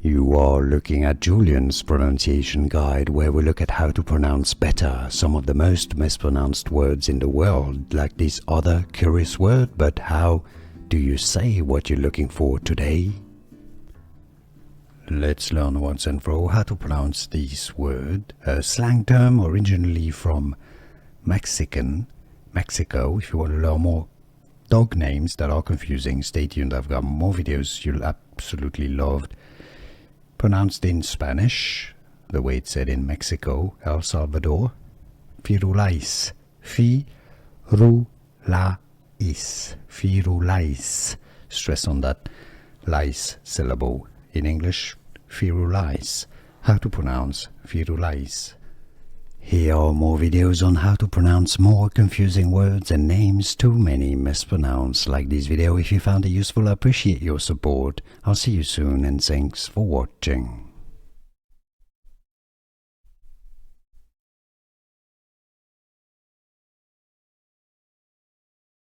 You are looking at Julian's pronunciation guide, where we look at how to pronounce better some of the most mispronounced words in the world, like this other curious word. But how do you say what you're looking for today? Let's learn once and for all how to pronounce this word, a slang term originally from Mexico. If you want to learn more dog names that are confusing, stay tuned. I've got more videos you'll absolutely love. Pronounced in Spanish, the way it's said in Mexico, El Salvador, Firulais, Firulais, stress on that lais syllable. In English, Firulais, how to pronounce Firulais. Here are more videos on how to pronounce more confusing words and names too many mispronounced. Like this video if you found it useful. I appreciate your support. I'll see you soon and thanks for watching.